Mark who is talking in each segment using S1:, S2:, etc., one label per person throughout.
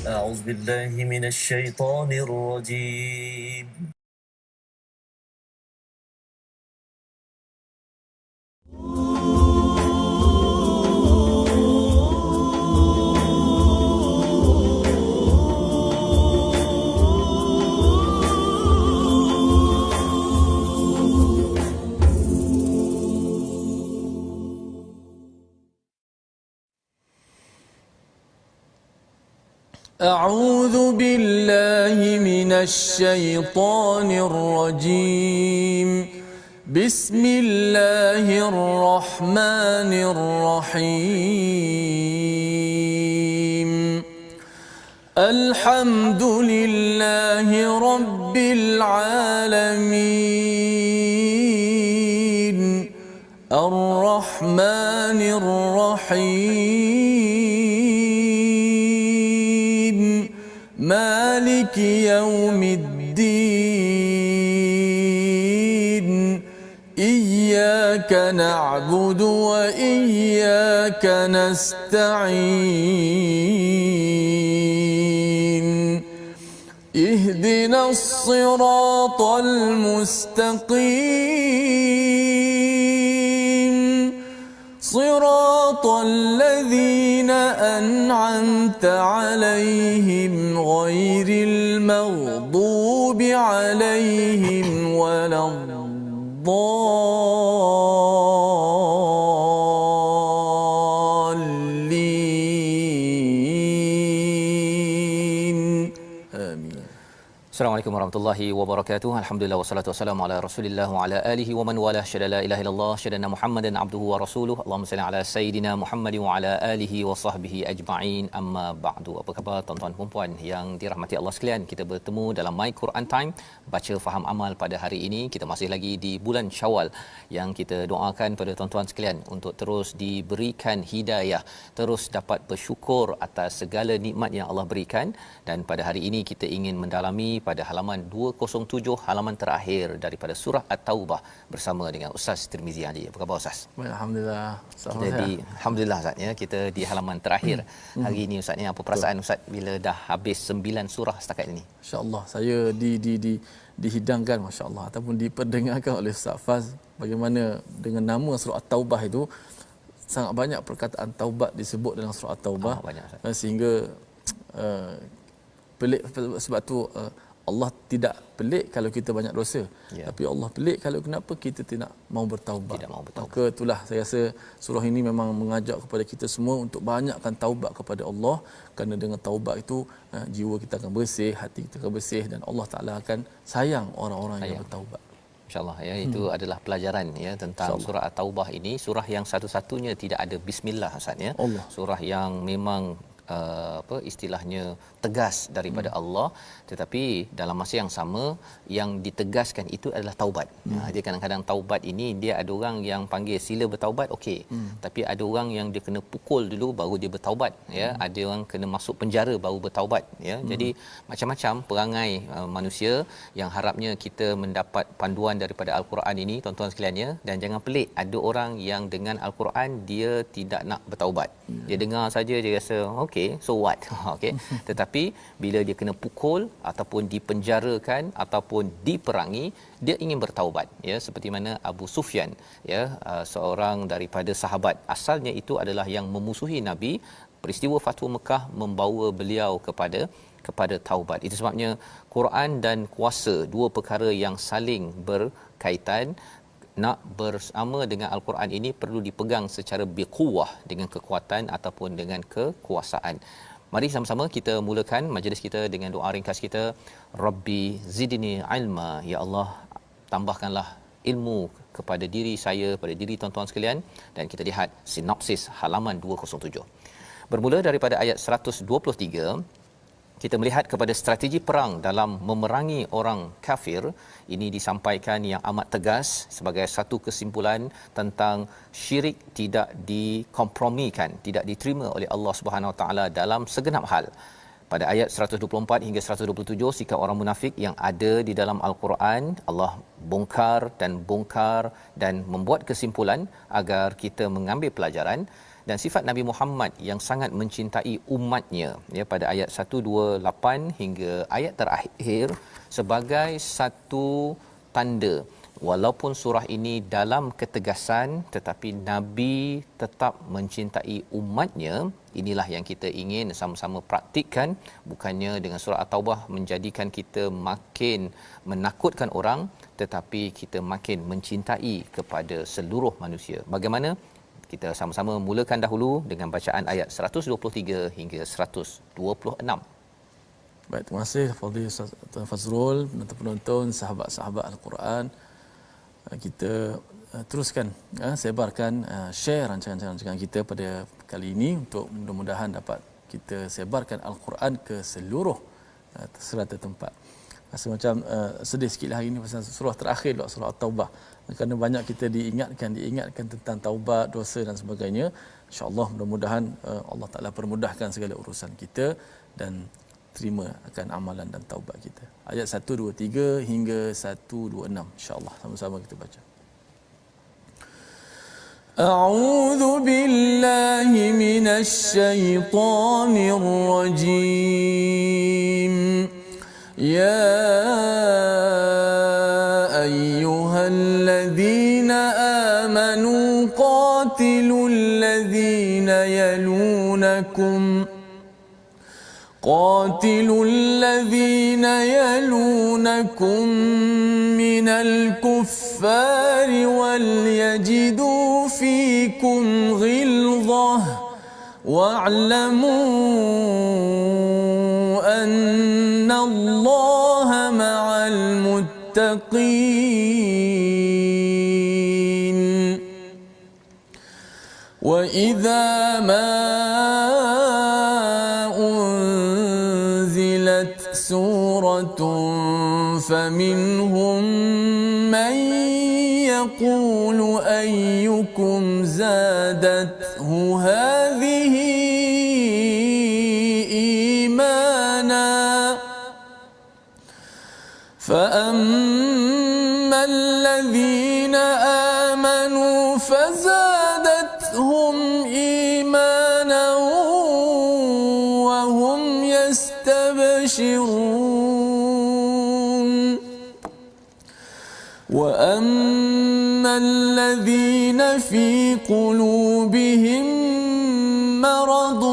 S1: أعوذ بالله من الشيطان الرجيم.
S2: أعوذ بالله من الشيطان الرجيم. بسم الله الرحمن الرحيم. الحمد لله رب العالمين. الرحمن الرحيم. مالك يوم الدين. إياك نعبد وإياك نستعين. اهدنا الصراط المستقيم. صراط الذين أنعمت عليهم غير المغضوب عليهم ولا الضالين. آمين.
S3: Assalamualaikum warahmatullahi wabarakatuh. Alhamdulillah wassalatu wassalamu ala Rasulillah wa ala alihi wa man wala syada la ilaha illallah syadana Muhammadan abduhu wa rasuluhu. Allahumma salli ala sayidina Muhammad wa ala alihi wa sahbihi ajma'in. Amma ba'du. Apa khabar tuan-tuan dan puan yang dirahmati Allah sekalian? Kita bertemu dalam My Quran Time, baca faham amal pada hari ini. Kita masih lagi di bulan Syawal yang kita doakan pada tuan-tuan sekalian untuk terus diberikan hidayah, terus dapat bersyukur atas segala nikmat yang Allah berikan. Dan pada hari ini kita ingin mendalami pada halaman 207, halaman terakhir daripada surah At-Taubah bersama dengan Ustaz Tirmizi Ali. Apa khabar Ustaz?
S2: Baik, alhamdulillah.
S3: Alhamdulillah Ustaz ya, kita di halaman terakhir hari ini Ustaz ni. Apa perasaan Ustaz bila dah habis 9 surah setakat ini?
S2: Insya-Allah saya dihidangkan masya-Allah ataupun diperdengarkan oleh Ustaz Faz bagaimana dengan nama surah At-Taubah itu sangat banyak perkataan taubat disebut dalam surah At-Taubah, sehingga pelik. Sebab tu Allah tidak pelik kalau kita banyak dosa, tapi Allah pelik kalau kenapa kita tidak mau bertaubat. Maka itulah saya rasa surah ini memang mengajak kepada kita semua untuk banyakkan taubat kepada Allah, kerana dengan taubat itu jiwa kita akan bersih, hati kita akan bersih, dan Allah Taala akan sayang orang-orang yang bertaubat.
S3: InsyaAllah ya, itu adalah pelajaran ya tentang surah At-Taubah ini, surah yang satu-satunya tidak ada bismillah Ustaz ya. Surah yang memang istilahnya tegas daripada Allah, tetapi dalam masa yang sama yang ditegaskan itu adalah taubat. Dia kadang-kadang taubat ini dia ada orang yang panggil sila bertaubat, okey, tapi ada orang yang dia kena pukul dulu baru dia bertaubat ya, ada orang kena masuk penjara baru bertaubat ya. Jadi macam-macam perangai manusia yang harapnya kita mendapat panduan daripada Al-Quran ini tuan-tuan sekalian ya. Dan jangan pelik, ada orang yang dengan Al-Quran dia tidak nak bertaubat. Dia dengar saja dia rasa okey, so what? Okey. Tetapi bila dia kena pukul ataupun dipenjarakan ataupun diperangi, dia ingin bertaubat ya, seperti mana Abu Sufyan ya, seorang daripada sahabat, asalnya itu adalah yang memusuhi Nabi. Peristiwa Fathu Mekah membawa beliau kepada taubat. Itu sebabnya Quran dan kuasa, dua perkara yang saling berkaitan. Nak bersama dengan Al-Quran ini perlu dipegang secara biquwah, dengan kekuatan ataupun dengan kekuasaan. Mari sama-sama kita mulakan majlis kita dengan doa ringkas kita. Rabbi zidni ilma, ya Allah tambahkanlah ilmu kepada diri saya, pada diri tuan-tuan sekalian. Dan kita lihat sinopsis halaman 207. Bermula daripada ayat 123, kita melihat kepada strategi perang dalam memerangi orang kafir. Ini disampaikan yang amat tegas sebagai satu kesimpulan tentang syirik tidak dikompromikan, tidak diterima oleh Allah Subhanahu Wa Taala dalam segenap hal. Pada ayat 124 hingga 127, sikap orang munafik yang ada di dalam Al-Quran Allah bongkar dan membuat kesimpulan agar kita mengambil pelajaran. dan sifat Nabi Muhammad yang sangat mencintai umatnya, ya, pada ayat 128 hingga ayat terakhir sebagai satu tanda. Walaupun surah ini dalam ketegasan, tetapi Nabi tetap mencintai umatnya. Inilah yang kita ingin sama-sama praktikkan, bukannya dengan surah At-Taubah menjadikan kita makin menakutkan orang, tetapi kita makin mencintai kepada seluruh manusia. Bagaimana? Kita sama-sama mulakan dahulu dengan bacaan ayat 123 hingga 126.
S2: Baik, terima kasih Fadhil Ustaz Fazrul, penonton-penonton, sahabat-sahabat Al-Quran. Kita teruskan sebarkan, share rancangan-rancangan kita pada kali ini untuk mudah-mudahan dapat kita sebarkan Al-Quran ke seluruh serata tempat. Rasa macam sedih sikit hari ini pasal surah terakhir, surah At-Taubah, kerana banyak kita diingatkan tentang taubat, dosa dan sebagainya. InsyaAllah mudah-mudahan Allah Ta'ala permudahkan segala urusan kita dan terima akan amalan dan taubat kita. Ayat 123 hingga 126, insya-Allah sama-sama kita baca. A'udzu billahi minasy syaithanir rajim. Ya ayyuhalladzina amanu qatilul ladzina yalunakum قاتلوا الذين يلونكم من الكفار وليجدوا فيكم غلظة واعلموا أن الله مع المتقين وإذا ما سورة فمنهم من يقول أيكم زادته هذه إيمانا فأما الذين آمنوا فزادتهم إيمانا وهم يستبشرون وأما الذين في قلوبهم مرض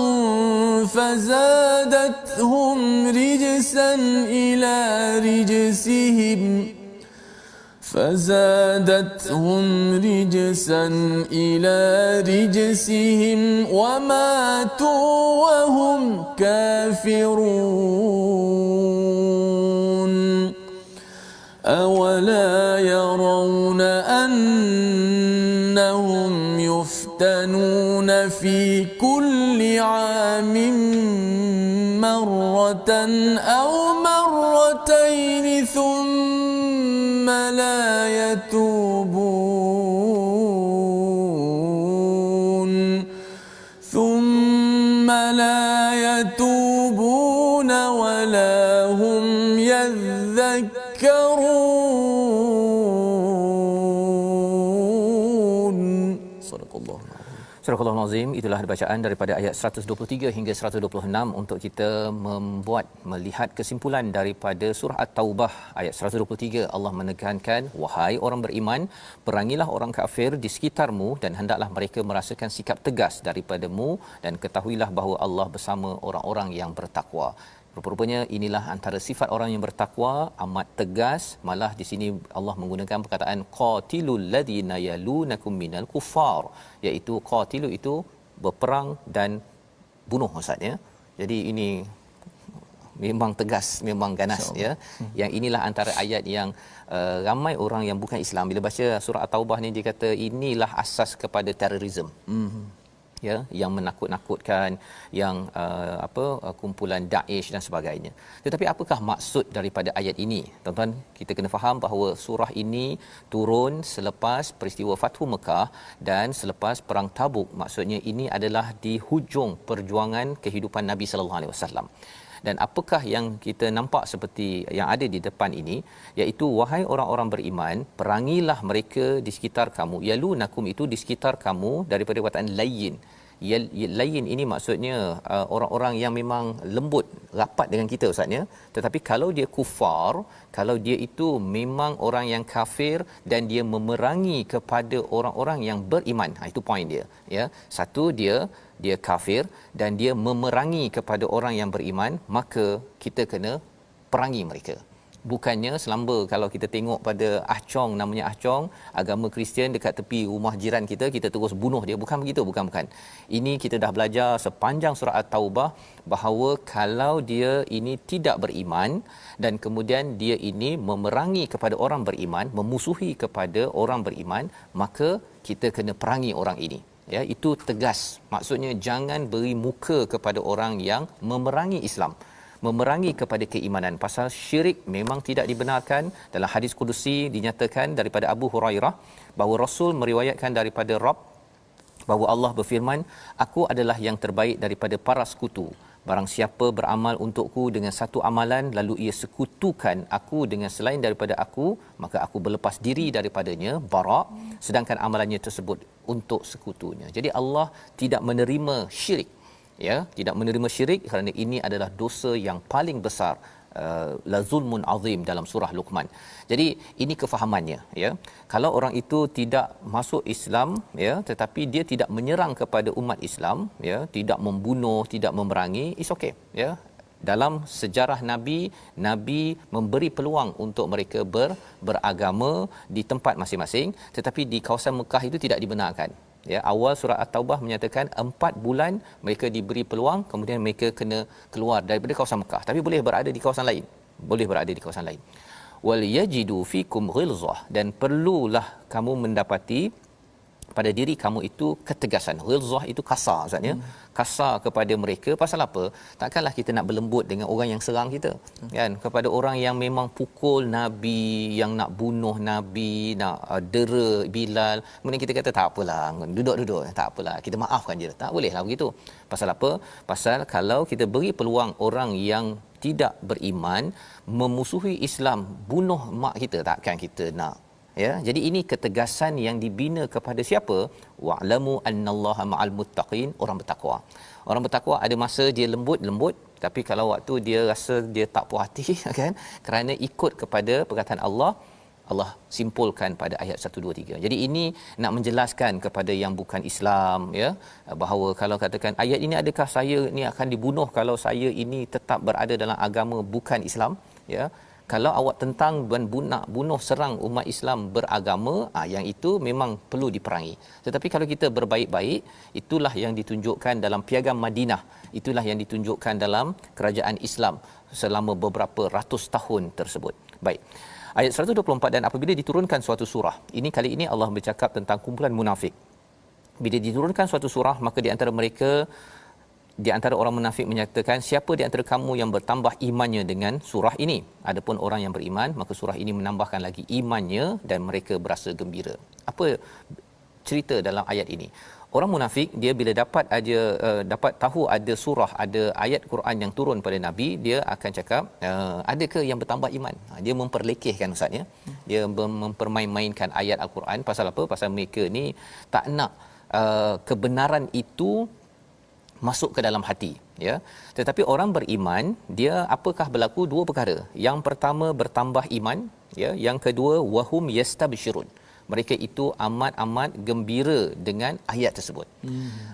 S2: فزادتهم رجسا إلى رجسهم وماتوا وهم كافرون أولا يرون أنهم يفتنون في كل عام مرة أو مرتين ثم لا يتوبون ولا هم يذكرون. صدق الله.
S3: Surah Al-Azim, itulah bacaan daripada ayat 123 hingga 126 untuk kita melihat kesimpulan daripada surah At-Taubah ayat 123. Allah menekankan, wahai orang beriman, perangilah orang kafir di sekitarmu dan hendaklah mereka merasakan sikap tegas daripadamu dan ketahuilah bahawa Allah bersama orang-orang yang bertakwa. Rupa-rupanya inilah antara sifat orang yang bertakwa, amat tegas. Malah di sini Allah menggunakan perkataan qatilul ladina yalunakum minal kuffar, iaitu qatilu itu berperang dan bunuh, Ustaz, ya. Jadi ini memang tegas, memang ganas, ya. Yang inilah antara ayat yang ramai orang yang bukan Islam bila baca surah At-Taubah ni, dia kata inilah asas kepada terorisme. Ya, yang menakut-nakutkan, yang kumpulan Daesh dan sebagainya. Tetapi apakah maksud daripada ayat ini? Tuan-tuan, kita kena faham bahawa surah ini turun selepas peristiwa Fathu Mekah dan selepas perang Tabuk. Maksudnya ini adalah di hujung perjuangan kehidupan Nabi sallallahu alaihi wasallam. Dan apakah yang kita nampak seperti yang ada di depan ini, iaitu wahai orang-orang beriman, perangilah mereka di sekitar kamu. Yalunakum itu di sekitar kamu daripada perkataan layyin, lain ini maksudnya orang-orang yang memang lembut rapat dengan kita ustaz ya. Tetapi kalau dia kufar, kalau dia itu memang orang yang kafir dan dia memerangi kepada orang-orang yang beriman, itu poin dia ya. Satu, dia kafir dan dia memerangi kepada orang yang beriman, maka kita kena perangi mereka. Bukannya selamba kalau kita tengok pada Ah Chong, namanya Ah Chong, agama Kristian dekat tepi rumah jiran kita, kita terus bunuh dia. Bukan begitu, bukan. Ini kita dah belajar sepanjang surah At-Taubah bahawa kalau dia ini tidak beriman dan kemudian dia ini memerangi kepada orang beriman, memusuhi kepada orang beriman, maka kita kena perangi orang ini. Ya, itu tegas. Maksudnya jangan beri muka kepada orang yang memerangi Islam, memerangi kepada keimanan. Pasal syirik memang tidak dibenarkan. Dalam hadis kudusi dinyatakan daripada Abu Hurairah bahawa Rasul meriwayatkan daripada Rabb bahawa Allah berfirman, aku adalah yang terbaik daripada para sekutu. Barang siapa beramal untukku dengan satu amalan lalu ia sekutukan aku dengan selain daripada aku, maka aku berlepas diri daripadanya, bara', sedangkan amalannya tersebut untuk sekutunya. Jadi Allah tidak menerima syirik, ya, tidak menerima syirik kerana ini adalah dosa yang paling besar, la zulmun azim dalam surah Luqman. Jadi ini kefahamannya, ya. Kalau orang itu tidak masuk Islam, ya, tetapi dia tidak menyerang kepada umat Islam, ya, tidak membunuh, tidak memerangi, is okay, ya. Dalam sejarah Nabi memberi peluang untuk mereka beragama di tempat masing-masing, tetapi di kawasan Mekah itu tidak dibenarkan. Ya, awal surah At-Taubah menyatakan 4 bulan mereka diberi peluang, kemudian mereka kena keluar daripada kawasan Mekah, tapi boleh berada di kawasan lain, wal yajidu fikum ghilzah, dan perlulah kamu mendapati pada diri kamu itu ketegasan. Ghilzah itu kasar maksudnya, kasar kepada mereka. Pasal apa? Takkanlah kita nak berlembut dengan orang yang serang kita, kan? Kepada orang yang memang pukul Nabi, yang nak bunuh Nabi, nak dera Bilal, kemudian kita kata tak apalah, duduk tak apalah, kita maafkan je. Tak bolehlah begitu. Pasal apa? Pasal kalau kita beri peluang orang yang tidak beriman memusuhi Islam, bunuh mak kita, takkan kita nak, ya. Jadi ini ketegasan yang dibina kepada siapa? Wa'lamu annallaha ma'al muttaqin, orang bertakwa. Orang bertakwa ada masa dia lembut, tapi kalau waktu dia rasa dia tak puas hati, kan, kerana ikut kepada perkataan Allah simpulkan pada ayat 1 2 3. Jadi ini nak menjelaskan kepada yang bukan Islam, ya, bahawa kalau katakan ayat ini adakah saya ni akan dibunuh kalau saya ini tetap berada dalam agama bukan Islam, ya. Kalau awak tentang dan bunuh serang umat Islam beragama, yang itu memang perlu diperangi. Tetapi kalau kita berbaik-baik, itulah yang ditunjukkan dalam Piagam Madinah, itulah yang ditunjukkan dalam kerajaan Islam selama beberapa ratus tahun tersebut. Baik. Ayat 124, dan apabila diturunkan suatu surah, ini kali ini Allah bercakap tentang kumpulan munafik. Bila diturunkan suatu surah, maka di antara orang munafik menyatakan, siapa di antara kamu yang bertambah imannya dengan surah ini? Adapun orang yang beriman, maka surah ini menambahkan lagi imannya dan mereka berasa gembira. Apa cerita dalam ayat ini? Orang munafik dia bila dapat tahu ada surah, ada ayat Quran yang turun pada Nabi, dia akan cakap, adakah yang bertambah iman? Dia memperlekehkan ustaz, ya. Dia mempermain-mainkan ayat Al-Quran. Pasal apa? Pasal mereka ni tak nak kebenaran itu masuk ke dalam hati, ya. Tetapi orang beriman, dia apakah berlaku? Dua perkara. Yang pertama bertambah iman, ya. Yang kedua wahum yastabshirun, mereka itu amat gembira dengan ayat tersebut.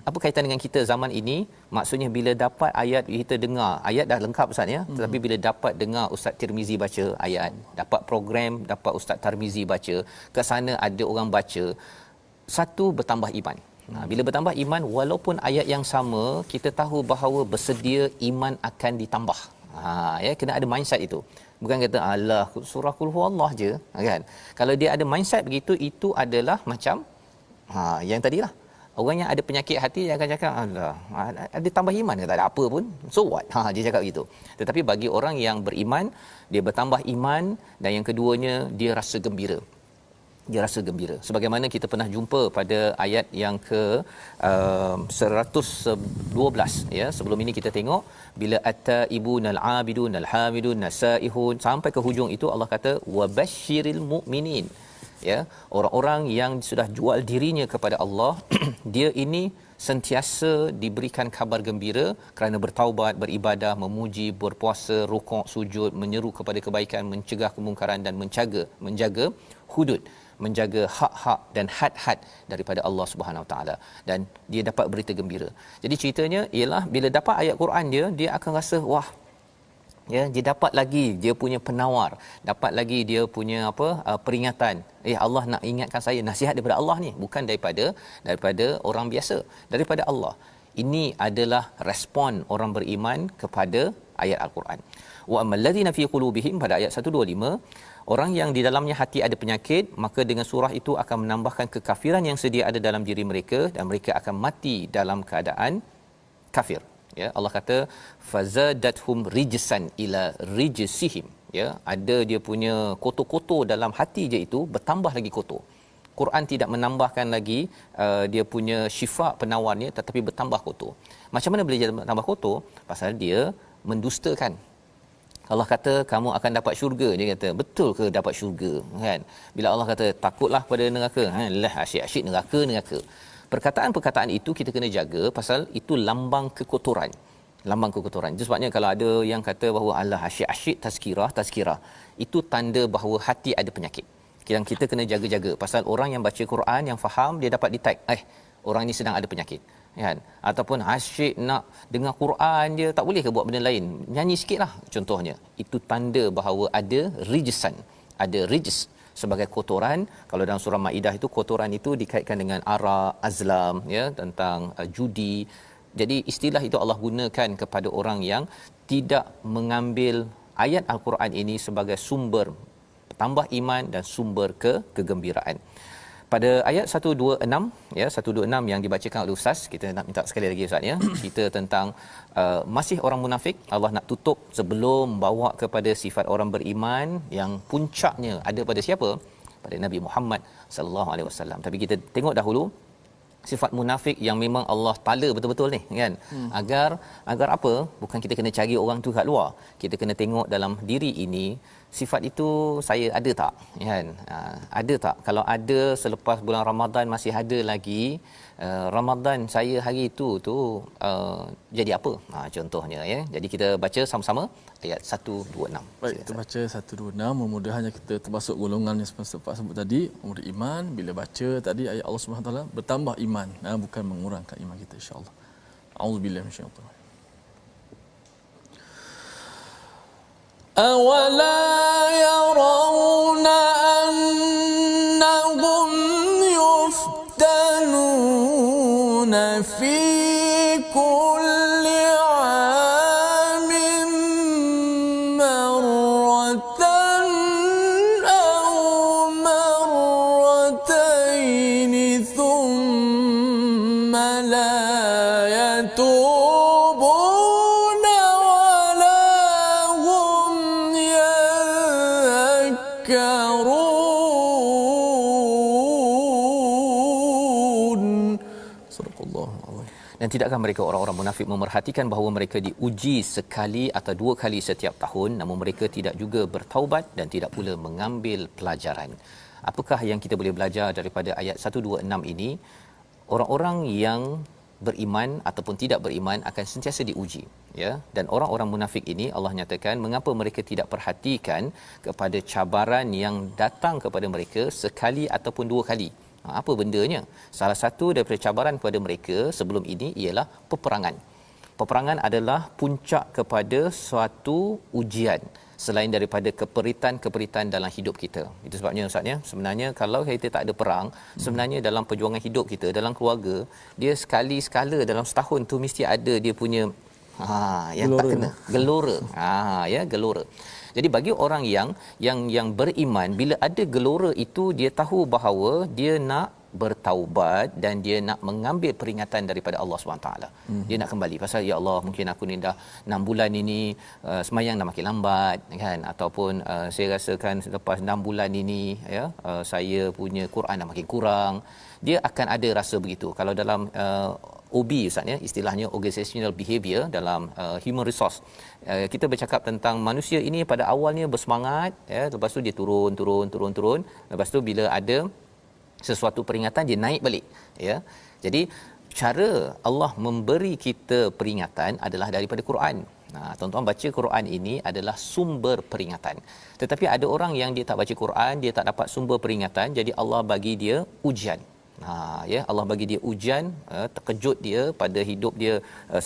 S3: Apa kaitan dengan kita zaman ini? Maksudnya bila dapat ayat, kita dengar ayat dah lengkap ustaz, ya. Tetapi bila dapat dengar Ustaz Tirmizi baca ayat, dapat program, dapat Ustaz Tarmizi baca, ke sana ada orang baca, satu bertambah iman. Bila bertambah iman, walaupun ayat yang sama, kita tahu bahawa bersedia iman akan ditambah. Ya, kena ada mindset itu. Bukan kata alah surah Qul Huwallah je, kan. Kalau dia ada mindset begitu, itu adalah macam yang tadilah. Orang yang ada penyakit hati dia akan cakap, alah ada tambah iman ke, tak ada apa pun, so what, dia cakap begitu. Tetapi bagi orang yang beriman, dia bertambah iman, dan yang keduanya dia rasa gembira. Sebagaimana kita pernah jumpa pada ayat yang ke 112, ya. Sebelum ini kita tengok bila at-taibunal abidunal hamidun nasaihun, sampai ke hujung itu Allah kata wabasyiril mukminin, ya. Orang-orang yang sudah jual dirinya kepada Allah dia ini sentiasa diberikan kabar gembira kerana bertaubat, beribadah, memuji, berpuasa, rukuk, sujud, menyeru kepada kebaikan, mencegah kemungkaran dan menjaga hudud, menjaga hak-hak dan had-had daripada Allah Subhanahu Wa Taala, dan dia dapat berita gembira. Jadi ceritanya ialah bila dapat ayat Quran dia akan rasa wah, ya, dia dapat lagi dia punya penawar, dapat lagi dia punya peringatan. Allah nak ingatkan saya, nasihat daripada Allah ni, bukan daripada orang biasa, daripada Allah. Ini adalah respon orang beriman kepada ayat Al-Quran. Wa ammal ladzina fi qulubihim, pada ayat 125, orang yang di dalamnya hati ada penyakit, maka dengan surah itu akan menambahkan kekafiran yang sedia ada dalam diri mereka, dan mereka akan mati dalam keadaan kafir. Ya, Allah kata fazadathum rijsan ila rijsihim, ya, ada dia punya kotor-kotor dalam hati je, itu bertambah lagi kotor. Quran tidak menambahkan lagi dia punya syifa penawarnya, tetapi bertambah kotor. Macam mana boleh jadi bertambah kotor? Pasal dia mendustakan. Allah kata kamu akan dapat syurga, dia kata betul ke dapat syurga, kan? Bila Allah kata takutlah pada neraka, lah asyik-asyik neraka. Perkataan-perkataan itu kita kena jaga, pasal itu lambang kekotoran. Itu sebabnya kalau ada yang kata bahawa Allah asyik-asyik tazkirah, itu tanda bahawa hati ada penyakit. Yang kita kena jaga-jaga, pasal orang yang baca Quran, yang faham, dia dapat detect orang ni sedang ada penyakit, kan? Ataupun asyik nak dengar Quran, dia tak boleh ke buat benda lain, nyanyi sikitlah contohnya. Itu tanda bahawa ada rijsan, ada rijs sebagai kotoran. Kalau dalam surah Maidah itu, kotoran itu dikaitkan dengan arak, azlam, ya, tentang judi. Jadi istilah itu Allah gunakan kepada orang yang tidak mengambil ayat Al-Quran ini sebagai sumber tambah iman dan sumber kegembiraan. Pada ayat 126, ya, 126 yang dibacakan oleh Ustaz, kita nak minta sekali lagi Ustaz, ya, cerita tentang masih orang munafik. Allah nak tutup sebelum bawa kepada sifat orang beriman yang puncaknya ada pada siapa? Pada Nabi Muhammad sallallahu alaihi wasallam. Tapi kita tengok dahulu sifat munafik yang memang Allah tala betul-betul ni, kan? Agar apa? Bukan kita kena cari orang tu kat luar. Kita kena tengok dalam diri ini, sifat itu saya ada tak, kan? Ada tak? Kalau ada, selepas bulan Ramadan masih ada lagi, Ramadan saya hari itu jadi apa? Contohnya, ya. Jadi kita baca sama-sama ayat 126.
S2: Baik, kita baca 126. Mudah-mudahan kita termasuk golongan yang sempat sebut tadi, orang beriman. Bila baca tadi ayat Allah Subhanahu Wa Taala, bertambah iman, bukan mengurangkan iman kita, insya-Allah. A'udzubillahi minasyaitanir. أَوَلَا يَرَوْنَ أَنَّهُمْ يُفْتَنُونَ فِي كُلِّ عَامٍ مَّرَّةً أَوْ مَرَّتَيْنِ ثُمَّ لَا يَتُوبُونَ وَلَا هُمْ يَذْكَرُونَ. Sadaqallahu alazim.
S3: Dan tidakkah mereka orang-orang munafik memerhatikan bahawa mereka diuji sekali atau dua kali setiap tahun, namun mereka tidak juga bertaubat dan tidak pula mengambil pelajaran. Apakah yang kita boleh belajar daripada ayat 126 ini? Orang-orang yang beriman ataupun tidak beriman akan sentiasa diuji, ya. Dan orang-orang munafik ini Allah nyatakan mengapa mereka tidak perhatikan kepada cabaran yang datang kepada mereka sekali ataupun dua kali. Apa bendanya? Salah satu daripada cabaran kepada mereka sebelum ini ialah peperangan. Peperangan adalah puncak kepada suatu ujian selain daripada keperitan-keperitan dalam hidup kita. Itu sebabnya Ustaz, ya, sebenarnya kalau kita tak ada perang, sebenarnya dalam perjuangan hidup kita, dalam keluarga, dia sekali-sekala dalam setahun tu mesti ada dia punya yang gelora. Tak kena gelora. Ya, gelora. Jadi bagi orang yang beriman, bila ada gelora itu, dia tahu bahawa dia nak bertaubat dan dia nak mengambil peringatan daripada Allah SWT. Dia nak kembali, pasal ya Allah, mungkin aku ni dah 6 bulan ini semayang dah makin lambat, kan? Ataupun saya rasakan selepas 6 bulan ini, ya, saya punya Quran dah makin kurang. Dia akan ada rasa begitu. Kalau dalam OB Ustaz, ya, istilahnya organizational behavior dalam human resource, kita bercakap tentang manusia ini pada awalnya bersemangat, ya, lepas tu dia turun, lepas tu bila ada sesuatu peringatan dia naik balik, ya. Jadi cara Allah memberi kita peringatan adalah daripada Quran. Nah, tuan-tuan baca Quran ini adalah sumber peringatan. Tetapi ada orang yang dia tak baca Quran, dia tak dapat sumber peringatan, jadi Allah bagi dia ujian. Ya, Allah bagi dia ujian, terkejut dia pada hidup dia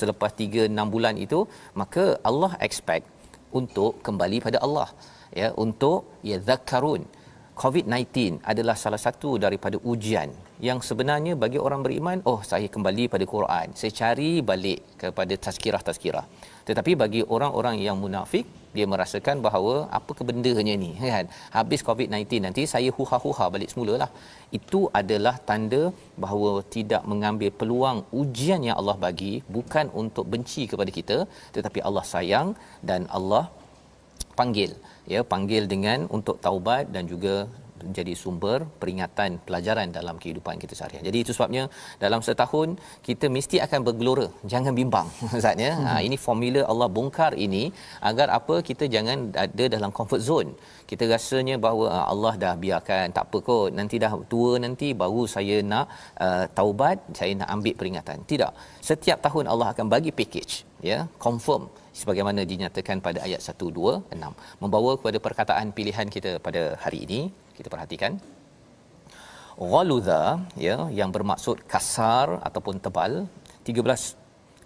S3: selepas 3-6 bulan itu, maka Allah expect untuk kembali pada Allah, ya, untuk yadhakkarun. COVID-19 adalah salah satu daripada ujian yang sebenarnya bagi orang beriman, saya kembali pada Quran, saya cari balik kepada tazkirah-tazkirah. Tetapi bagi orang-orang yang munafik, dia merasakan bahawa apa kebendanya ni, kan? Habis COVID-19 nanti saya huha-huha balik semulalah. Itu adalah tanda bahawa tidak mengambil peluang ujian yang Allah bagi, bukan untuk benci kepada kita, tetapi Allah sayang dan Allah panggil dengan untuk taubat dan juga menjadi sumber peringatan pelajaran dalam kehidupan kita seharian. Jadi itu sebabnya dalam setahun kita mesti akan bergelora, jangan bimbang Ustaz ya. Ini formula Allah bongkar ini agar apa, kita jangan ada dalam comfort zone. Kita rasanya bahawa Allah dah biarkan, tak apa kot, nanti dah tua nanti baru saya nak taubat, saya nak ambil peringatan. Tidak. Setiap tahun Allah akan bagi package, ya, confirm sebagaimana dinyatakan pada ayat 126. Membawa kepada perkataan pilihan kita pada hari ini, kita perhatikan ghaludha, ya, yang bermaksud kasar ataupun tebal, 13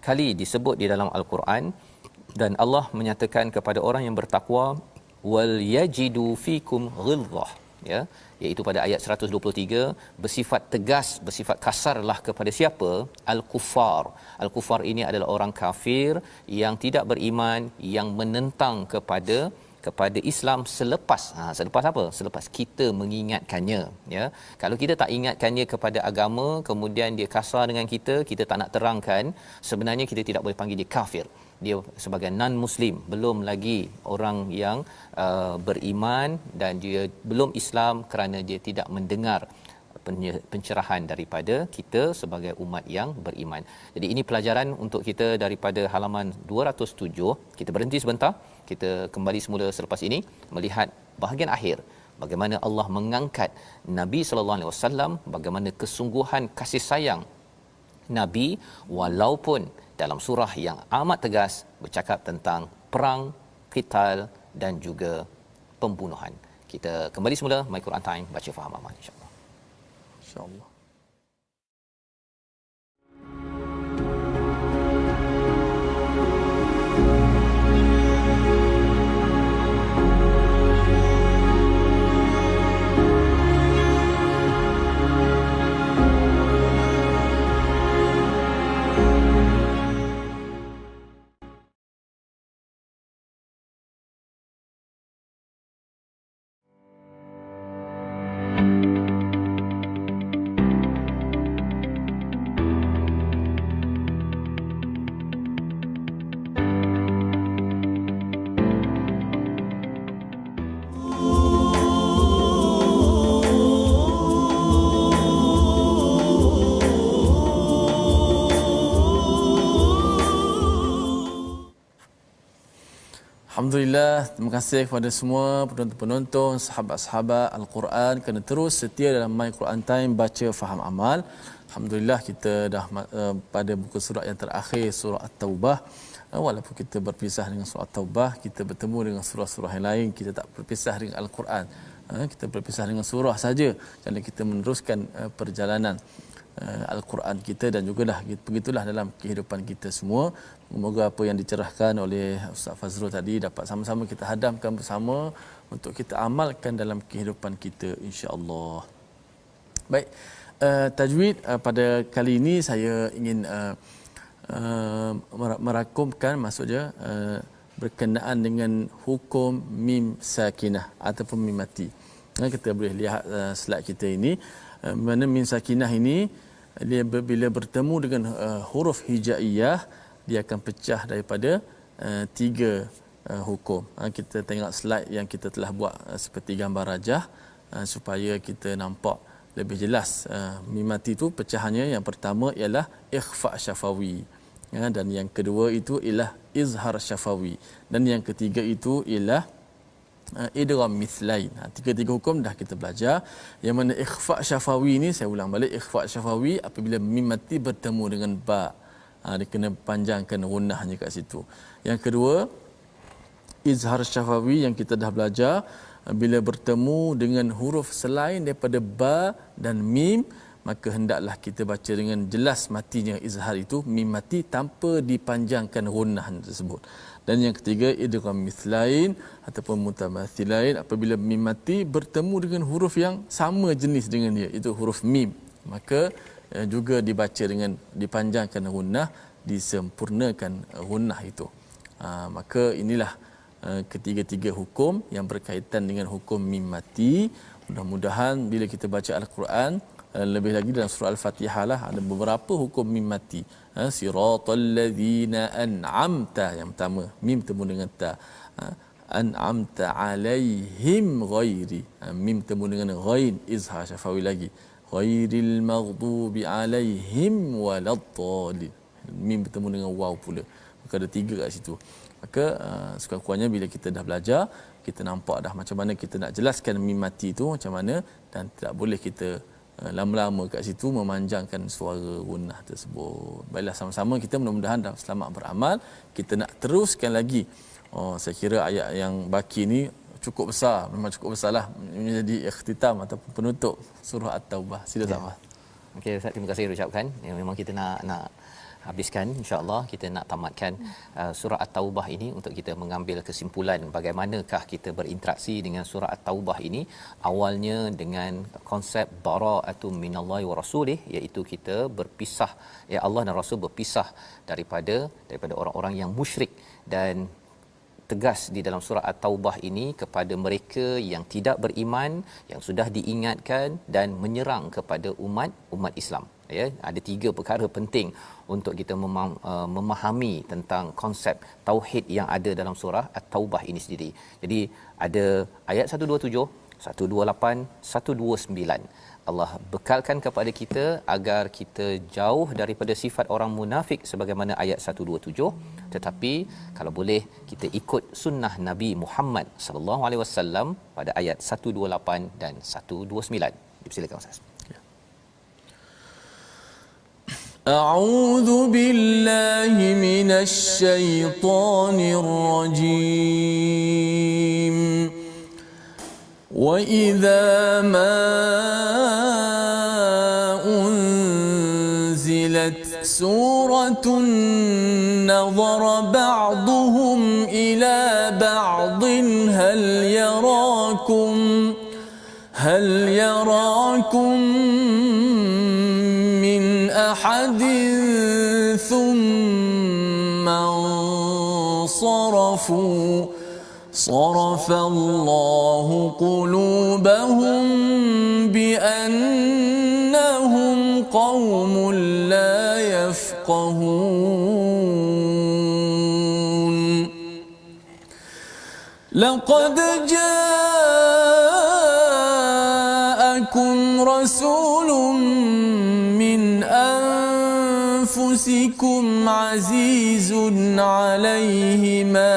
S3: kali disebut di dalam al-Quran, dan Allah menyatakan kepada orang yang bertakwa wal yajidu fikum ghilzah, ya, iaitu pada ayat 123, bersifat tegas, bersifat kasarlah kepada siapa? Al-kuffar. Al-kuffar ini adalah orang kafir yang tidak beriman, yang menentang kepada Islam selepas apa? Selepas kita mengingatkannya, ya. Kalau kita tak ingatkannya kepada agama, kemudian dia kasar dengan kita tak nak terangkan, sebenarnya kita tidak boleh panggil dia kafir. Dia sebagai non muslim, belum lagi orang yang beriman, dan dia belum Islam kerana dia tidak mendengar pencerahan daripada kita sebagai umat yang beriman. Jadi ini pelajaran untuk kita daripada halaman 207. Kita berhenti sebentar, kita kembali semula selepas ini melihat bahagian akhir, bagaimana Allah mengangkat Nabi sallallahu alaihi wasallam, bagaimana kesungguhan kasih sayang Nabi walaupun dalam surah yang amat tegas bercakap tentang perang, qital dan juga pembunuhan. Kita kembali semula My Quran Time, baca faham amal insya-Allah.
S2: InsyaAllah. Alhamdulillah, terima kasih kepada semua penonton-penonton, sahabat-sahabat Al-Quran kerana terus setia dalam My Quran Time, baca faham amal. Alhamdulillah, kita dah pada buku surat yang terakhir, surah At-Taubah. Walaupun kita berpisah dengan surah At-Taubah, kita bertemu dengan surah-surah yang lain, kita tak berpisah dengan Al-Quran. Kita berpisah dengan surah saja, jadi kita meneruskan perjalanan Al-Quran kita, dan juga dah begitulah dalam kehidupan kita semua. Semoga apa yang dicerahkan oleh Ustaz Fazrul tadi dapat sama-sama kita hadamkan bersama untuk kita amalkan dalam kehidupan kita, insya-Allah. Baik, tajwid pada kali ini saya ingin merakumkan, maksudnya berkenaan dengan hukum mim sakinah ataupun mim mati. Kita boleh lihat slide kita ini, mana mim sakinah ini dia bila bertemu dengan huruf hijaiyah, dia akan pecah daripada 3 hukum. Kita tengok slide yang kita telah buat seperti gambar rajah supaya kita nampak lebih jelas. Mim mati itu pecahannya, yang pertama ialah ikhfa syafawi, dan yang kedua itu ialah izhar syafawi, dan yang ketiga itu ialah idgham mithlain. Tiga-tiga hukum dah kita belajar. Yang mana ikhfa syafawi ni, saya ulang balik, ikhfa syafawi apabila mim mati bertemu dengan ba, dia kena panjangkan gunnahnya kat situ. Yang kedua, izhar syafawi yang kita dah belajar, bila bertemu dengan huruf selain daripada ba dan mim, maka hendaklah kita baca dengan jelas matinya izhar itu, mim mati tanpa dipanjangkan gunnah tersebut. Dan yang ketiga, idgham mithlain ataupun mutamathilain apabila mim mati bertemu dengan huruf yang sama jenis dengan dia, itu huruf mim, maka juga dibaca dengan dipanjangkan gunnah, disempurnakan gunnah itu. Maka inilah ketiga-tiga hukum yang berkaitan dengan hukum mim mati. Mudah-mudahan bila kita baca Al-Quran, lebih lagi dalam surah Al-Fatihah lah, ada beberapa hukum mim mati. Siratal ladzina an'amta, yang pertama mim temu dengan ta. An'amta alaihim ghairi, mim temu dengan ghain, izhar syafawi lagi. Ghairil maghdubi alaihim waladdallin, mim bertemu dengan waw pula. Maka ada tiga kat situ. Maka sekurang-kurangnya bila kita dah belajar, kita nampak dah macam mana kita nak jelaskan mim mati tu macam mana, dan tidak boleh kita lama-lama kat situ memanjangkan suara gunnah tersebut. Baiklah, sama-sama kita mudah-mudahan dah selamat beramal. Kita nak teruskan lagi. Saya kira ayat yang baki ni cukup besar, memang cukup besarlah menjadi ikhtitam ataupun penutup surah At-Taubah. Sila Zafar.
S3: Okey Ustaz, terima kasih ucapkan. Memang kita nak habiskan, insya-Allah kita nak tamatkan surah At-Taubah ini untuk kita mengambil kesimpulan bagaimanakah kita berinteraksi dengan surah At-Taubah ini. Awalnya dengan konsep bara'atu minallahi wa rasulih, iaitu kita berpisah, ya Allah dan Rasul berpisah daripada orang-orang yang musyrik, dan tegas di dalam surah At-Taubah ini kepada mereka yang tidak beriman, yang sudah diingatkan dan menyerang kepada umat Islam. Ya, ada tiga perkara penting untuk kita memahami tentang konsep tauhid yang ada dalam surah At-Taubah ini sendiri. Jadi ada ayat 127, 128, 129. Allah bekalkan kepada kita agar kita jauh daripada sifat orang munafik sebagaimana ayat 127, tetapi kalau boleh kita ikut sunnah Nabi Muhammad sallallahu alaihi wasallam pada ayat 128 dan 129. Silakan Ustaz.
S2: A'udzu billahi minasy syaithanir rajim. Wa idza ma unzilat suratun nadhara ba'duhum ila ba'din hal yarakum min ahadin thumma صرف الله قلوبهم بأنهم قوم لا يفقهون لقد جاءكم رسول من أنفسكم عزيز عليه ما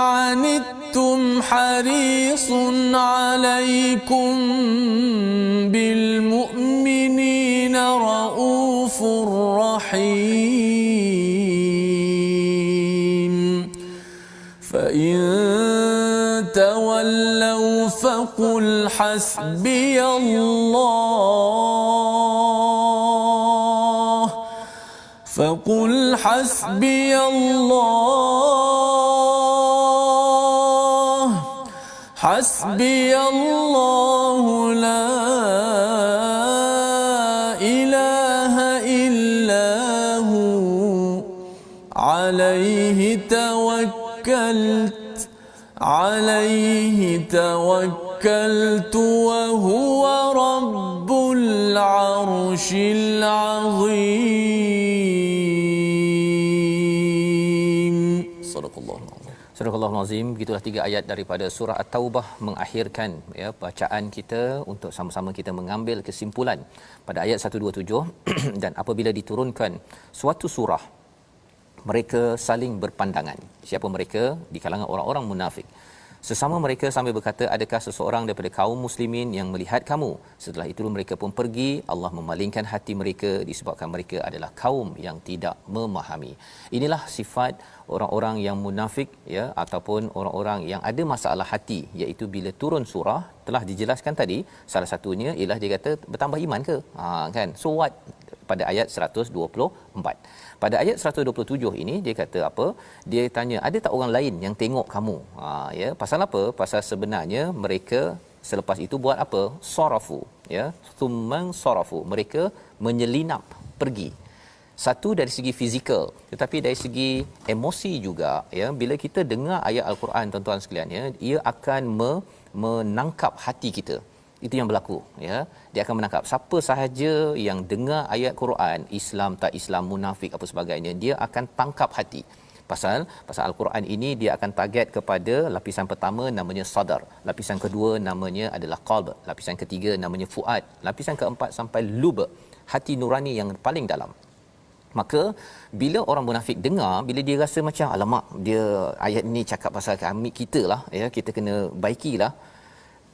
S2: عنتم حريص عليكم بالمؤمنين رؤوف رحيم فإن تولوا فقل حسبي الله حسبي الله لا إله إلا هو عليه توكلت وهو رب العرش العظيم.
S3: Surahul Azim. Begitulah tiga ayat daripada surah At-Taubah mengakhirkan bacaan kita untuk sama-sama kita mengambil kesimpulan pada ayat 127 dan apabila diturunkan suatu surah mereka saling berpandangan. Siapa mereka? Di kalangan orang-orang munafik. Sesama mereka sambil berkata, adakah seseorang daripada kaum muslimin yang melihat kamu? Setelah itu mereka pun pergi. Allah memalingkan hati mereka disebabkan mereka adalah kaum yang tidak memahami. Inilah sifat orang-orang yang munafik, ya, ataupun orang-orang yang ada masalah hati, iaitu bila turun surah telah dijelaskan tadi, salah satunya ialah dia kata bertambah iman ke? Kan? So what? Pada ayat 124. Pada ayat 127 ini dia kata apa? Dia tanya, ada tak orang lain yang tengok kamu? Ya, pasal apa? Pasal sebenarnya mereka selepas itu buat apa? Sarafu, ya. Thumman sarafu. Mereka menyelinap pergi. Satu dari segi fizikal, tetapi dari segi emosi juga, ya. Bila kita dengar ayat Al-Quran, tuan-tuan sekalian, ya, ia akan menangkap hati kita. Itu yang berlaku, ya. Dia akan menangkap siapa sahaja yang dengar ayat Quran, Islam tak Islam, munafik apa sebagainya, dia akan tangkap hati. Pasal Al-Quran ini dia akan target kepada lapisan pertama namanya sadar, lapisan kedua namanya adalah qalb, lapisan ketiga namanya fuad, lapisan keempat sampai lub, hati nurani yang paling dalam. Maka bila orang munafik dengar, bila dia rasa macam alamak, dia ayat ni cakap pasal kami kita lah, ya, kita kena baikilah.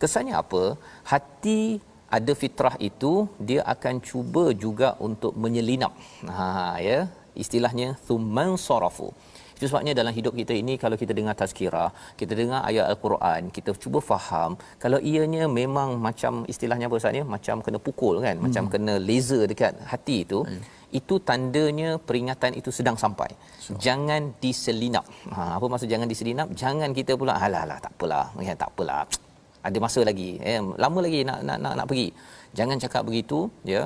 S3: Kesannya apa? Hati ada fitrah itu, dia akan cuba juga untuk menyelinap. Ya, istilahnya thumman sarafu. Itu sebabnya dalam hidup kita ini, kalau kita dengar tazkirah, kita dengar ayat Al-Quran, kita cuba faham, kalau ianya memang macam istilahnya apa Ustaz ni, macam kena pukul kan, macam kena laser dekat hati itu, itu tandanya peringatan itu sedang sampai. Jangan diselinap. Apa maksud jangan diselinap? Jangan kita pula alah tak apalah, ya, tak apalah, ada masa lagi, lama lagi nak pergi. Jangan cakap begitu, ya.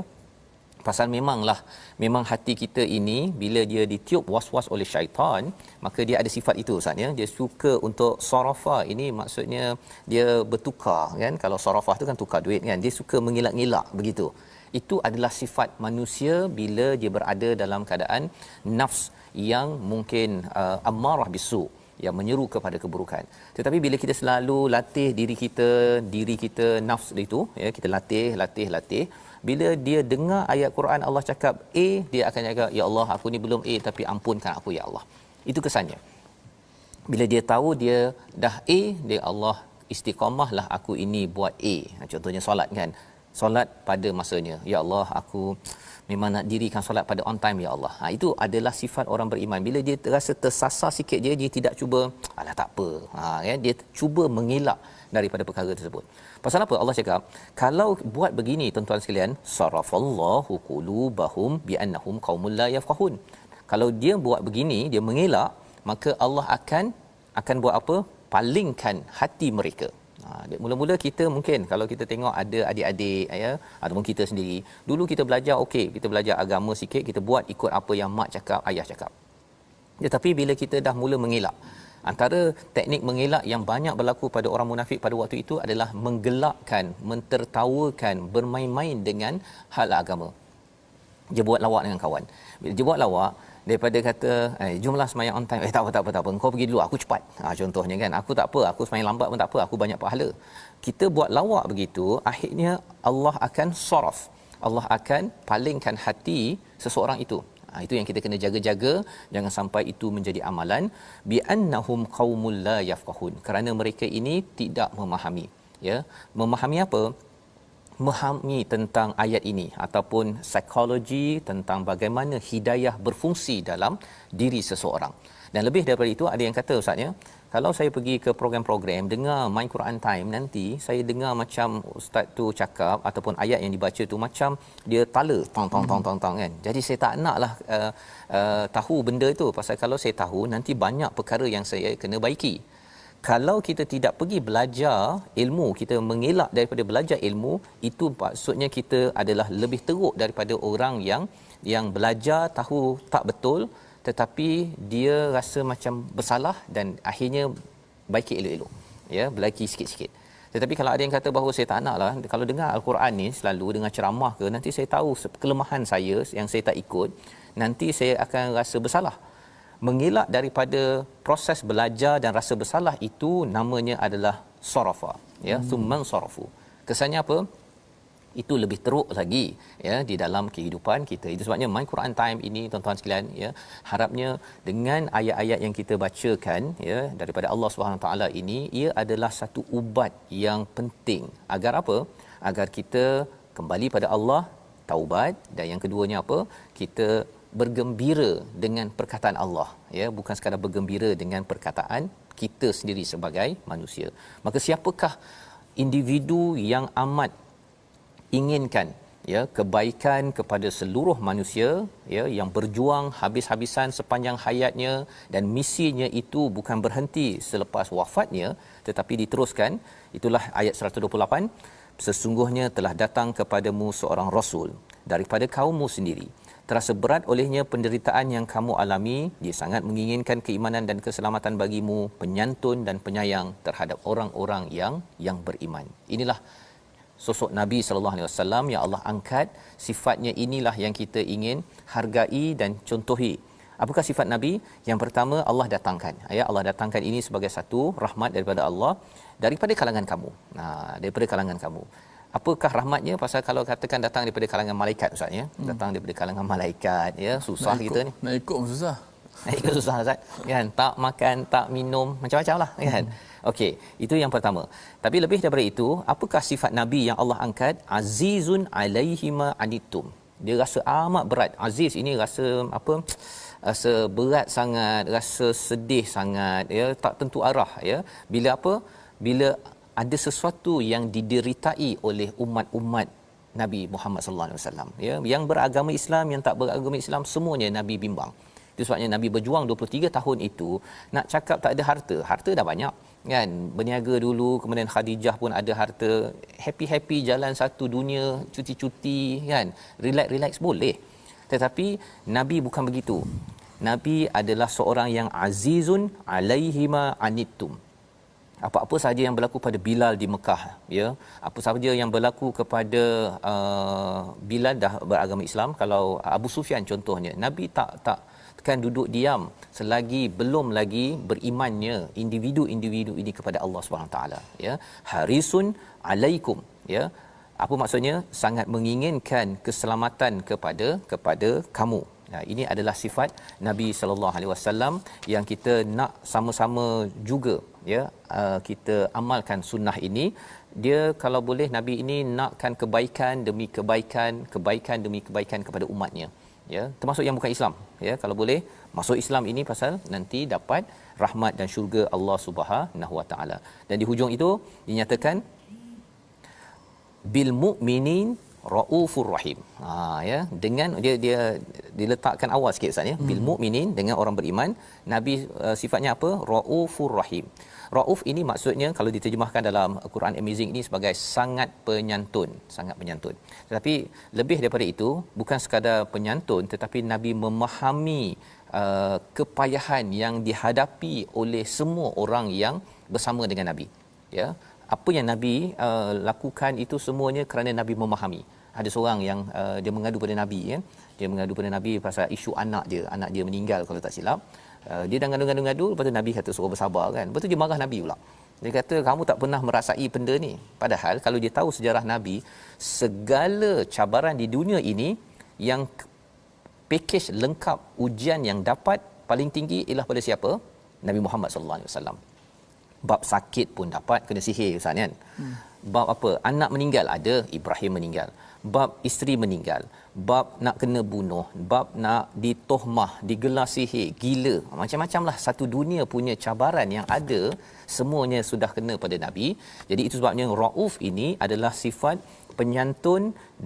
S3: Pasal memang hati kita ini bila dia ditiup was-was oleh syaitan, maka dia ada sifat itu Ustaz, ya. Dia suka untuk sarafa, ini maksudnya dia bertukar kan. Kalau sarafa tu kan tukar duit kan. Dia suka mengelak-ngelak begitu. Itu adalah sifat manusia bila dia berada dalam keadaan nafs yang mungkin ammarah bisu, yang menyeru kepada keburukan. Tetapi bila kita selalu latih diri kita nafs itu, ya, kita latih, bila dia dengar ayat Quran Allah cakap A, dia akan cakap, ya Allah, aku ni belum A, tapi ampunkan aku ya Allah. Itu kesannya. Bila dia tahu dia dah A, dia Allah istiqamahlah aku ini buat A. Contohnya solat kan. Solat pada masanya. Ya Allah, aku memang nak dirikan solat pada on time ya Allah. Itu adalah sifat orang beriman. Bila dia terasa tersasar sikit dia tidak cuba alah tak apa. Ya, dia cuba mengelak daripada perkara tersebut. Pasal apa? Allah cakap, kalau buat begini tuan-tuan sekalian, sarafallahu qulubahum biannahum qaumul la yafqahun. Kalau dia buat begini, dia mengelak, maka Allah akan buat apa? Palingkan hati mereka. Mula-mula kita mungkin kalau kita tengok ada adik-adik, ya, ataupun kita sendiri, dulu kita belajar okey, kita belajar agama sikit, kita buat ikut apa yang mak cakap, ayah cakap. Tetapi bila kita dah mula mengelak, antara teknik mengelak yang banyak berlaku pada orang munafik pada waktu itu adalah menggelakkan, mentertawakan, bermain-main dengan hal agama. Dia buat lawak dengan kawan. Bila dia buat lawak, daripada kata jomlah sembahyang on time, tak apa, kau pergi dulu, aku cepat. Contohnya kan, aku tak apa, aku sembahyang lambat pun tak apa, aku banyak pahala. Kita buat lawak begitu, akhirnya Allah akan saraf, Allah akan palingkan hati seseorang itu. Itu yang kita kena jaga-jaga, jangan sampai itu menjadi amalan. Bi annahum qaumul la yafqahun, kerana mereka ini tidak memahami, ya. Memahami apa? Memahami tentang ayat ini ataupun psikologi tentang bagaimana hidayah berfungsi dalam diri seseorang. Dan lebih daripada itu, ada yang kata ustaznya, kalau saya pergi ke program-program dengar My Quran Time, nanti saya dengar macam ustaz tu cakap ataupun ayat yang dibaca tu macam dia tala tong kan. Jadi saya tak naklah tahu benda itu, pasal kalau saya tahu nanti banyak perkara yang saya kena baiki. Kalau kita tidak pergi belajar ilmu, kita mengelak daripada belajar ilmu, itu maksudnya kita adalah lebih teruk daripada orang yang belajar tahu tak betul, tetapi dia rasa macam bersalah dan akhirnya baiki elok-elok, ya, berlaiki sikit-sikit. Tetapi kalau ada yang kata bahawa saya tak naklah, kalau dengar Al-Quran ni selalu dengar ceramah ke, nanti saya tahu kelemahan saya yang saya tak ikut, nanti saya akan rasa bersalah. Mengelak daripada proses belajar dan rasa bersalah itu namanya adalah sarafa, ya, thumman sarafu. Kesannya apa? itu lebih teruk lagi ya di dalam kehidupan kita. Itu sebabnya My Quran Time ini tuan-tuan sekalian ya, harapnya dengan ayat-ayat yang kita bacakan ya daripada Allah Subhanahu taala ini, ia adalah satu ubat yang penting agar apa? Agar kita kembali pada Allah, taubat, dan yang keduanya apa? Kita bergembira dengan perkataan Allah ya, bukan sekadar bergembira dengan perkataan kita sendiri sebagai manusia. Maka siapakah individu yang amat inginkan ya kebaikan kepada seluruh manusia ya, yang berjuang habis-habisan sepanjang hayatnya, dan misinya itu bukan berhenti selepas wafatnya tetapi diteruskan. Itulah ayat 128, sesungguhnya telah datang kepadamu seorang rasul daripada kaummu sendiri, terasa berat olehnya penderitaan yang kamu alami, dia sangat menginginkan keimanan dan keselamatan bagimu, penyantun dan penyayang terhadap orang-orang yang beriman. Inilah sosok Nabi sallallahu alaihi wasallam yang Allah angkat. Sifatnya inilah yang kita ingin hargai dan contohi. Apakah sifat Nabi? Yang pertama, Allah datangkan. Ya, Allah datangkan ini sebagai satu rahmat daripada Allah daripada kalangan kamu. Daripada kalangan kamu. Apakah rahmatnya? Pasal kalau katakan datang daripada kalangan malaikat Ustaz ya. Datang daripada kalangan malaikat ya, susah nak ikut, kita ni.
S2: Nak ikut pun susah.
S3: Nak ikut susah Ustaz. Kan, tak makan, tak minum, macam-macamlah kan. Okey, itu yang pertama. Tapi lebih daripada itu, apakah sifat Nabi yang Allah angkat? Azizun alaihi ma anittum. Dia rasa amat berat. Aziz ini rasa apa? Rasa berat sangat, rasa sedih sangat ya, tak tentu arah ya. Bila apa? Bila ada sesuatu yang dideritai oleh umat-umat Nabi Muhammad sallallahu alaihi wasallam ya, yang beragama Islam, yang tak beragama Islam, semuanya Nabi bimbang. Itu sebabnya Nabi berjuang 23 tahun itu. Nak cakap tak ada harta dah banyak kan. Berniaga dulu, kemudian Khadijah pun ada harta, happy-happy jalan satu dunia, cuti-cuti kan, relax boleh. Tetapi Nabi bukan begitu. Nabi adalah seorang yang azizun alaihi ma anittum. Apa-apa sahaja yang berlaku pada Bilal di Mekah ya, apa sahaja yang berlaku kepada Bilal dah beragama Islam. Kalau Abu Sufyan contohnya, Nabi tak kan duduk diam selagi belum lagi berimannya individu-individu ini kepada Allah Subhanahu taala ya. Harisun alaikum ya, apa maksudnya? Sangat menginginkan keselamatan kepada kamu. Ini adalah sifat Nabi sallallahu alaihi wasallam yang kita nak sama-sama juga ya, kita amalkan sunnah ini. Dia kalau boleh, Nabi ini nakkan kebaikan demi kebaikan demi kebaikan kepada umatnya ya, termasuk yang bukan Islam ya. Kalau boleh masuk Islam ini pasal nanti dapat rahmat dan syurga Allah Subhanahu wa taala. Dan di hujung itu dinyatakan bil mu'minin raufur rahim. Ya, dengan dia diletakkan awal sikit Ustaz ya. Bil mu'minin, dengan orang beriman. Nabi sifatnya apa? Raufur rahim. Rauf ini maksudnya kalau diterjemahkan dalam Quran Amazing ini sebagai sangat penyantun. Tetapi lebih daripada itu, bukan sekadar penyantun, tetapi Nabi memahami kepayahan yang dihadapi oleh semua orang yang bersama dengan Nabi. Ya, apa yang Nabi lakukan itu semuanya kerana Nabi memahami. Ada seorang yang dia mengadu pada Nabi ya. Dia mengadu pada Nabi pasal isu anak dia meninggal kalau tak silap. Dia dah ngadu-ngadu, lepas tu Nabi kata suruh bersabar kan. Lepas tu dia marah Nabi pula. Dia kata kamu tak pernah merasai benda ni. Padahal kalau dia tahu sejarah Nabi, segala cabaran di dunia ini, yang pakej lengkap ujian yang dapat paling tinggi ialah pada siapa? Nabi Muhammad sallallahu alaihi wasallam. Bab sakit pun dapat kena sihir Ustaz kan. Bab apa? Anak meninggal ada, Ibrahim meninggal. Bab isteri meninggal, bab nak kena bunuh, bab nak ditohmah, digelar sihir, gila, macam-macamlah. Satu dunia punya cabaran yang ada, semuanya sudah kena pada Nabi. Jadi itu sebabnya Rauf ini adalah sifat penyantun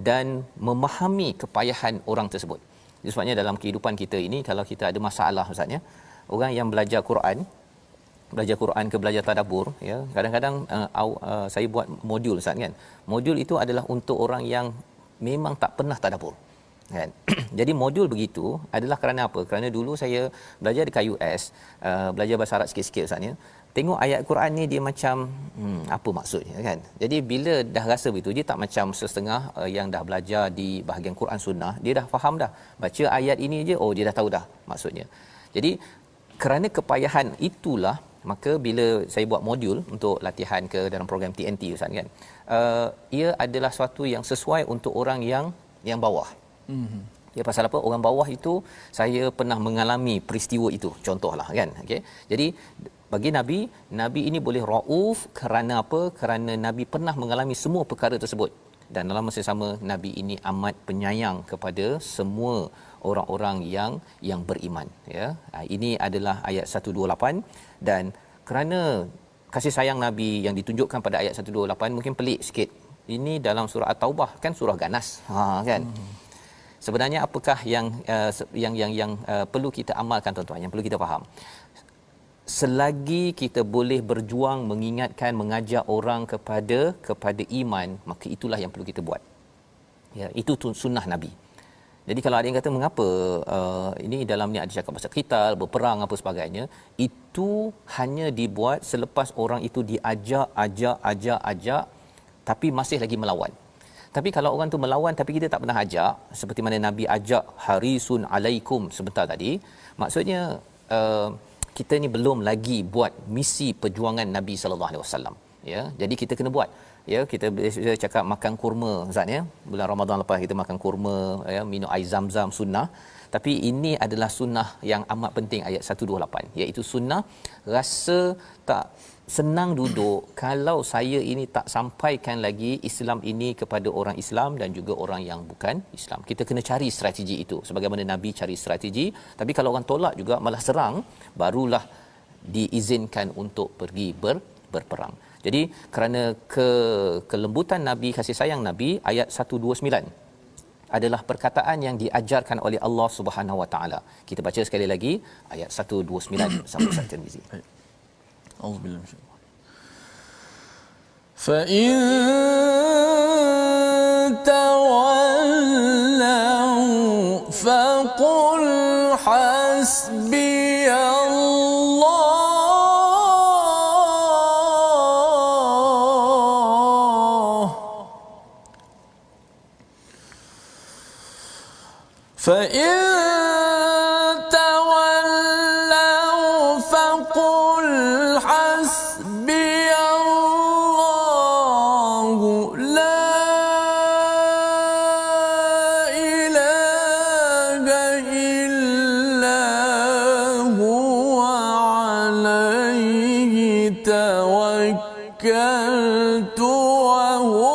S3: dan memahami kepayahan orang tersebut. Itu sebabnya dalam kehidupan kita ini, kalau kita ada masalah Ustaz ya, orang yang belajar Quran ke belajar tadabbur ya, kadang-kadang saya buat modul Ustaz kan. Modul itu adalah untuk orang yang memang tak pernah tadabbur kan. Jadi modul begitu adalah kerana apa? Kerana dulu saya belajar dekat US, belajar bahasa Arab sikit-sikit Ustaz ya. Tengok ayat Quran ni dia macam apa maksudnya kan. Jadi bila dah rasa begitu, dia tak macam setengah yang dah belajar di bahagian Quran Sunnah, dia dah faham dah. Baca ayat ini je, oh dia dah tahu dah maksudnya. Jadi kerana kepayahan itulah maka bila saya buat modul untuk latihan ke dalam program TNT Ustaz kan, ia adalah sesuatu yang sesuai untuk orang yang bawah. Ya, pasal apa? Orang bawah itu saya pernah mengalami peristiwa itu, contohlah kan. Okey. Jadi bagi nabi ini boleh rauf kerana apa? Kerana nabi pernah mengalami semua perkara tersebut, dan dalam masa sama nabi ini amat penyayang kepada semua orang-orang yang beriman, ya. Ini adalah ayat 128, dan kerana kasih sayang nabi yang ditunjukkan pada ayat 128 mungkin pelik sikit. Ini dalam surah At-Taubah kan, surah ganas. Kan. Sebenarnya apakah yang perlu kita amalkan tuan-tuan, yang perlu kita faham? Selagi kita boleh berjuang mengingatkan, mengajak orang kepada iman, maka itulah yang perlu kita buat. Ya, itu sunnah nabi. Jadi kalau ada yang kata mengapa ini dalam ni ada cakap pasal qital, berperang apa sebagainya, itu hanya dibuat selepas orang itu diajak tapi masih lagi melawan. Tapi kalau orang tu melawan tapi kita tak pernah ajak, seperti mana nabi ajak harisun alaikum sebentar tadi, maksudnya kita ni belum lagi buat misi perjuangan Nabi sallallahu alaihi wasallam, ya. Jadi kita kena buat. Ya, kita biasa cakap makan kurma Ustaz, ya. Bulan Ramadan lepas kita makan kurma, ya, minum air zam-zam sunnah. Tapi ini adalah sunnah yang amat penting, ayat 128, iaitu sunnah rasa tak senang duduk kalau saya ini tak sampaikan lagi Islam ini kepada orang Islam dan juga orang yang bukan Islam. Kita kena cari strategi itu sebagaimana Nabi cari strategi. Tapi kalau orang tolak juga malah serang, barulah diizinkan untuk pergi berperang. Jadi kerana kelembutan Nabi, kasih sayang Nabi, ayat 129 adalah perkataan yang diajarkan oleh Allah Subhanahu Wa Taala. Kita baca sekali lagi ayat 129 sampai Ustaz Tirmizi.
S2: Auzubillahi minasyaitanir rajim. Fa in tawallaw faqul hasbiyallah فإن تولوا فقل حسبي الله لا إله إلا هو عليه توكلت وهو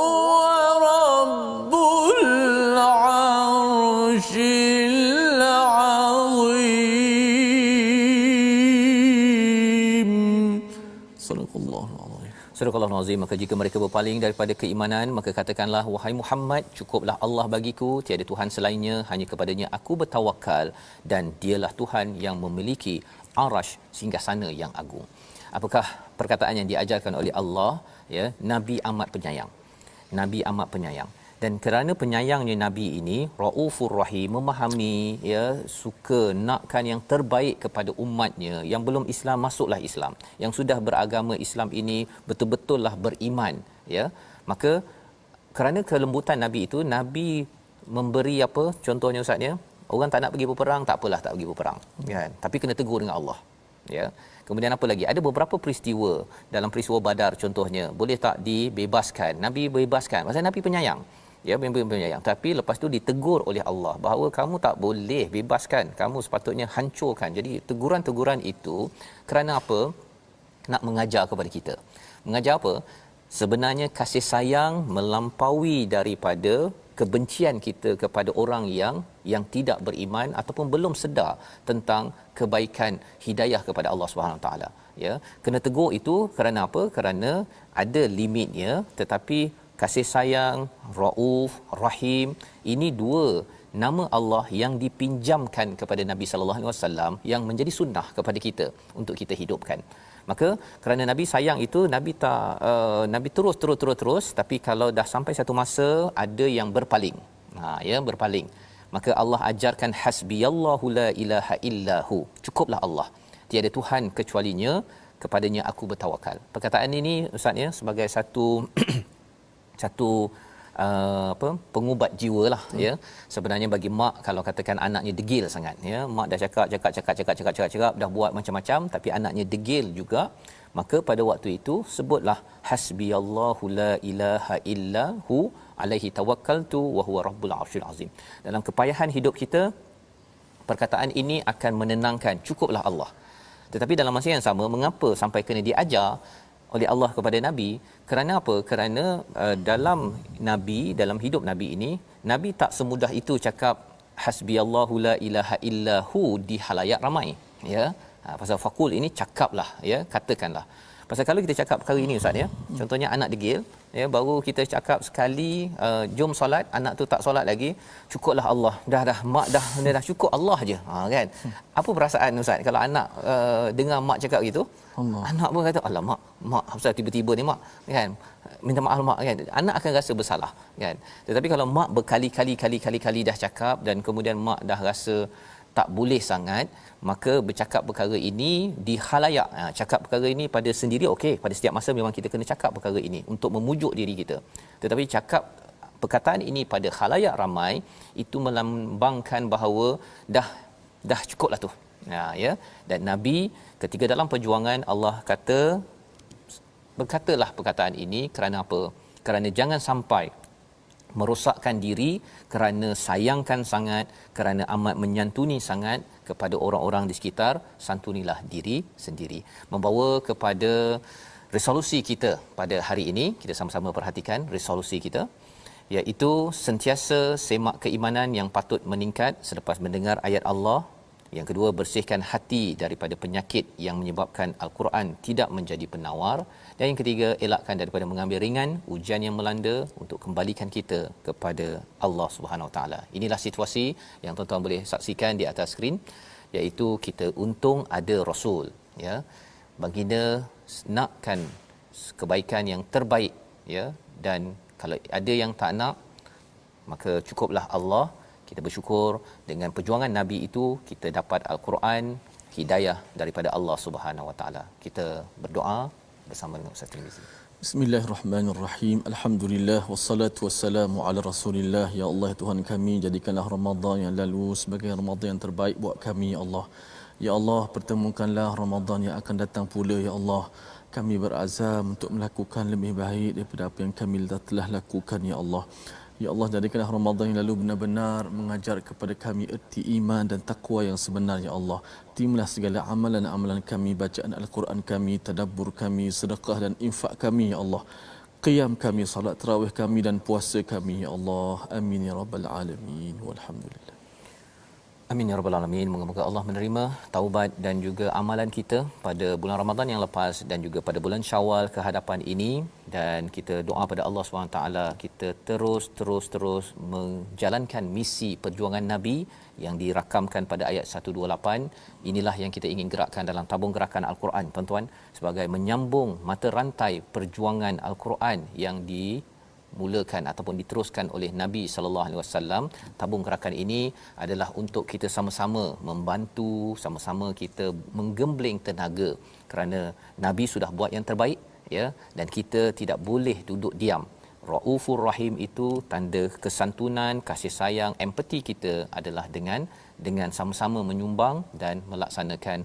S2: رب العرش العظيم. صدق الله العظيم.
S3: Surah Al-Azim. Maka jika mereka berpaling daripada keimanan, maka katakanlah, wahai Muhammad, cukuplah Allah bagiku, tiada Tuhan selainnya, hanya kepadanya aku bertawakal, dan dialah Tuhan yang memiliki arasy singgasana yang agung. Apakah perkataan yang diajarkan oleh Allah? Ya, Nabi amat penyayang. Nabi amat penyayang. Dan kerana penyayangnya Nabi ini, Raufur Rahim, memahami, ya, suka nakkan yang terbaik kepada umatnya. Yang belum Islam, masuklah Islam. Yang sudah beragama Islam ini betul-betullah beriman, ya. Maka kerana kelembutan Nabi itu, Nabi memberi apa? Contohnya Ustaz, ya, orang tak nak pergi berperang, tak apalah, tak pergi berperang, kan. Tapi kena tegur dengan Allah, ya. Kemudian apa lagi? Ada beberapa peristiwa dalam peristiwa Badar contohnya, boleh tak dibebaskan? Nabi bebaskan. Pasal Nabi penyayang. Ya, Nabi penyayang. Tapi lepas tu ditegur oleh Allah bahawa kamu tak boleh bebaskan, kamu sepatutnya hancurkan. Jadi teguran-teguran itu kerana apa? Nak mengajar kepada kita. Mengajar apa? Sebenarnya kasih sayang melampaui daripada kebencian kita kepada orang yang tidak beriman ataupun belum sedar tentang kebaikan hidayah kepada Allah Subhanahu taala, ya. Kena tegur itu kerana apa? Kerana ada limitnya, tetapi kasih sayang, Rauf, Rahim, ini dua nama Allah yang dipinjamkan kepada Nabi sallallahu alaihi wasallam yang menjadi sunnah kepada kita untuk kita hidupkan. Maka kerana Nabi sayang itu, Nabi tak Nabi terus, tapi kalau dah sampai satu masa ada yang berpaling. Ya, berpaling. Maka Allah ajarkan hasbiyallahu la ilaha illahu. Cukuplah Allah. Tiada Tuhan kecualinya, kepadanya aku bertawakal. Perkataan ini Ustaz, ya, sebagai satu pengubat jiwa lah ya. Sebenarnya bagi mak, kalau katakan anaknya degil sangat ya, mak dah cakap dah buat macam-macam tapi anaknya degil juga, maka pada waktu itu sebutlah hasbiyallahu la ilaha illa hu alaihi tawakkaltu wa huwa rabbul arsyil azim. Dalam kepayahan hidup kita, perkataan ini akan menenangkan, cukuplah Allah. Tetapi dalam masa yang sama, mengapa sampai kena diajar oleh Allah kepada Nabi? Kerana apa? Kerana dalam hidup Nabi ini, Nabi tak semudah itu cakap hasbiyallahu la ilaha illa hu di halayak ramai ya. Pasal fakul ini cakaplah ya, katakanlah. Pasal kalau kita cakap perkara ini ustaz ya, contohnya anak degil ya, baru kita cakap sekali jom solat, anak tu tak solat lagi, cukuplah Allah, dah mak dah cukup Allah je kan. Apa perasaan ustaz kalau anak dengar mak cakap gitu? Allah. Anak pun kata alamak mak pasal tiba-tiba ni mak kan minta maaf mak kan, anak akan rasa bersalah kan. Tetapi kalau mak berkali-kali dah cakap dan kemudian mak dah rasa tak boleh sangat, maka bercakap perkara ini di khalayak, cakap perkara ini pada sendiri okey, pada setiap masa memang kita kena cakap perkara ini untuk memujuk diri kita. Tetapi cakap perkataan ini pada khalayak ramai, itu melambangkan bahawa dah cukuplah tu. Ya, dan Nabi ketika dalam perjuangan, Allah kata berkatalah perkataan ini kerana apa? Kerana jangan sampai merosakkan diri, kerana sayangkan sangat, kerana amat menyantuni sangat kepada orang-orang di sekitar, santunilah diri sendiri. Membawa kepada resolusi kita pada hari ini, kita sama-sama perhatikan resolusi kita, iaitu sentiasa semak keimanan yang patut meningkat selepas mendengar ayat Allah. Yang kedua, bersihkan hati daripada penyakit yang menyebabkan Al-Quran tidak menjadi penawar. Dan yang ketiga, elakkan daripada mengambil ringan ujian yang melanda untuk kembalikan kita kepada Allah Subhanahu Wa Taala. Inilah situasi yang tuan-tuan boleh saksikan di atas skrin, iaitu kita untung ada Rasul ya. Baginda nakkan kebaikan yang terbaik ya, dan kalau ada yang tak nak, maka cukuplah Allah. Kita bersyukur dengan perjuangan Nabi itu kita dapat Al-Quran, hidayah daripada Allah Subhanahu Wa Taala. Kita berdoa bersama dengan Ustaz Tirmizi.
S2: Bismillahirrahmanirrahim. Alhamdulillah wassalatu wassalamu ala Rasulillah. Ya Allah Tuhan kami, jadikanlah Ramadan yang lalu sebagai Ramadan yang terbaik buat kami ya Allah. Ya Allah, pertemukanlah Ramadan yang akan datang pula ya Allah. Kami berazam untuk melakukan lebih baik daripada apa yang kami telah lakukan ya Allah. Ya Allah, jadikanlah Ramadan yang lalu benar-benar mengajar kepada kami erti iman dan takwa yang sebenar ya Allah. Timlah segala amalan-amalan kami, bacaan Al-Quran kami, tadabbur kami, sedekah dan infak kami ya Allah. Qiyam kami, salat tarawih kami dan puasa kami ya Allah. Amin ya rabbal alamin. Walhamdulillah.
S3: Amin ya rabbal alamin. Moga-moga Allah menerima taubat dan juga amalan kita pada bulan Ramadan yang lepas dan juga pada bulan Syawal ke hadapan ini, dan kita doa pada Allah SWT kita terus menjalankan misi perjuangan Nabi yang dirakamkan pada ayat 128. Inilah yang kita ingin gerakkan dalam tabung gerakan Al-Quran tuan-tuan, sebagai menyambung mata rantai perjuangan Al-Quran yang dimulakan ataupun diteruskan oleh Nabi sallallahu alaihi wasallam. Tabung gerakan ini adalah untuk kita sama-sama membantu, sama-sama kita menggembling tenaga, kerana Nabi sudah buat yang terbaik ya, dan kita tidak boleh duduk diam. Raufur Rahim itu tanda kesantunan, kasih sayang, empati kita adalah dengan sama-sama menyumbang dan melaksanakan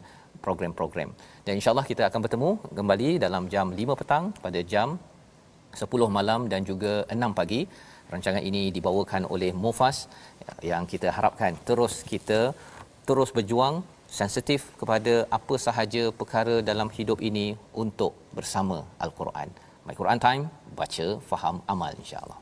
S3: program-program. Dan insya-Allah kita akan bertemu kembali dalam jam 5 petang, pada jam 10 malam dan juga 6 pagi. Rancangan ini dibawakan oleh Mufas yang kita harapkan kita terus berjuang, sensitif kepada apa sahaja perkara dalam hidup ini untuk bersama Al-Quran. My Quran Time, baca, faham, amal insya-Allah.